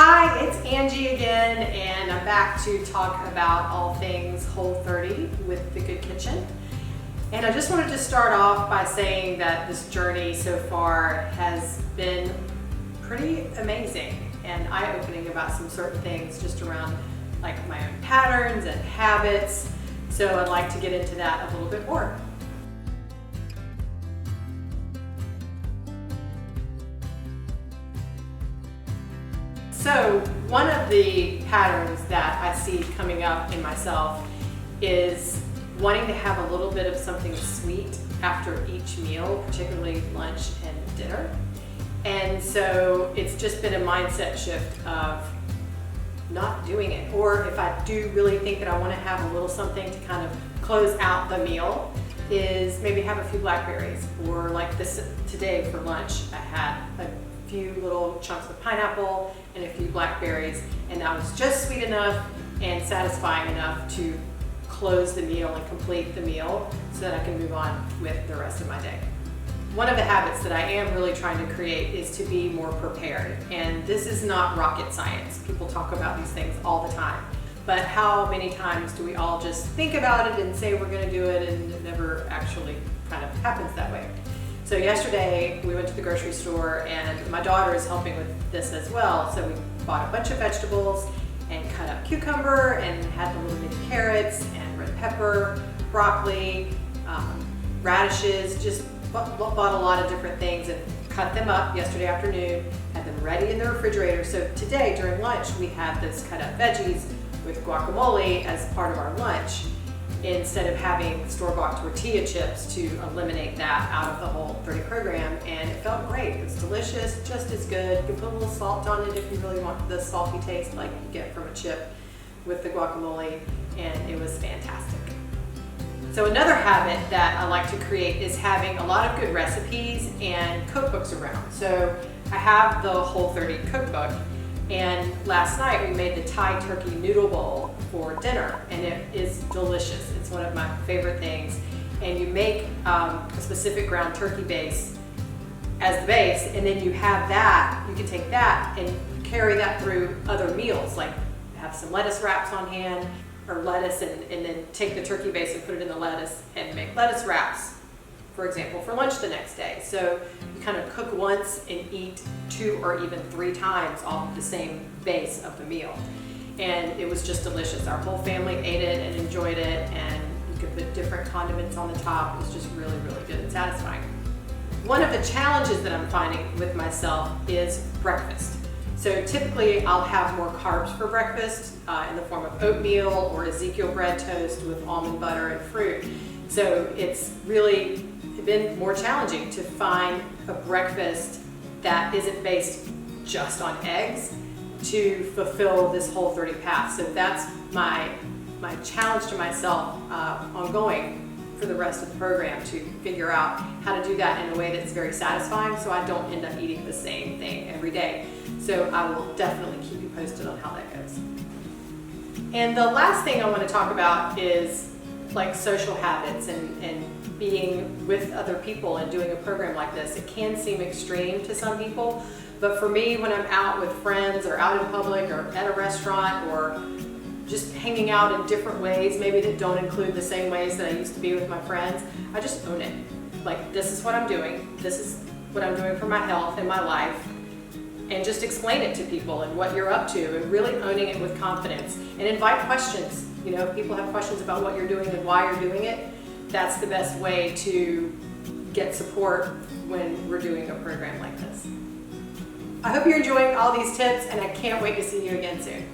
Hi, it's Angie again, and I'm back to talk about all things Whole30 with the Good Kitchen. And I just wanted to start off by saying that this journey so far has been pretty amazing and eye-opening about some certain things just around like my own patterns and habits. So I'd like to get into that a little bit more. So one of the patterns that I see coming up in myself is wanting to have a little bit of something sweet after each meal, particularly lunch and dinner. And so it's just been a mindset shift of not doing it. Or if I do really think that I want to have a little something to kind of close out the meal, is maybe have a few blackberries. Or like this today for lunch, I had a few little chunks of pineapple and a few blackberries, and that was just sweet enough and satisfying enough to close the meal and complete the meal so that I can move on with the rest of my day. One of the habits that I am really trying to create is to be more prepared, and this is not rocket science. People talk about these things all the time, but how many times do we all just think about it and say we're going to do it and it never actually kind of happens that way? So yesterday we went to the grocery store, and my daughter is helping with this as well. So we bought a bunch of vegetables and cut up cucumber and had the little mini carrots and red pepper, broccoli, radishes, just bought a lot of different things and cut them up yesterday afternoon, had them ready in the refrigerator. So today during lunch we had this cut up veggies with guacamole as part of our lunch, instead of having store-bought tortilla chips, to eliminate that out of the Whole30 program. And it felt great. It was delicious, just as good. You can put a little salt on it if you really want the salty taste like you get from a chip with the guacamole, and it was fantastic. So another habit that I like to create is having a lot of good recipes and cookbooks around. So I have the Whole30 cookbook, and last night we made the Thai turkey noodle bowl for dinner, and it is delicious. It's one of my favorite things. And you make a specific ground turkey base as the base, and then you have that, you can take that and carry that through other meals, like have some lettuce wraps on hand, or lettuce, and then take the turkey base and put it in the lettuce and make lettuce wraps, for example, for lunch the next day. So you kind of cook once and eat 2 or even 3 times off the same base of the meal. And it was just delicious. Our whole family ate it and enjoyed it, and you could put different condiments on the top. It was just really, really good and satisfying. One of the challenges that I'm finding with myself is breakfast. So typically I'll have more carbs for breakfast in the form of oatmeal or Ezekiel bread toast with almond butter and fruit. So it's really been more challenging to find a breakfast that isn't based just on eggs to fulfill this Whole30 path. So that's my challenge to myself ongoing for the rest of the program, to figure out how to do that in a way that's very satisfying so I don't end up eating the same thing every day. So I will definitely keep you posted on how that goes. And the last thing I want to talk about is like social habits and being with other people and doing a program like this. It can seem extreme to some people, but for me, when I'm out with friends or out in public or at a restaurant or just hanging out in different ways, maybe that don't include the same ways that I used to be with my friends, I just own it. Like, this is what I'm doing. This is what I'm doing for my health and my life. And just explain it to people and what you're up to, and really owning it with confidence. And invite questions. You know, if people have questions about what you're doing and why you're doing it, that's the best way to get support when we're doing a program like this. I hope you're enjoying all these tips, and I can't wait to see you again soon.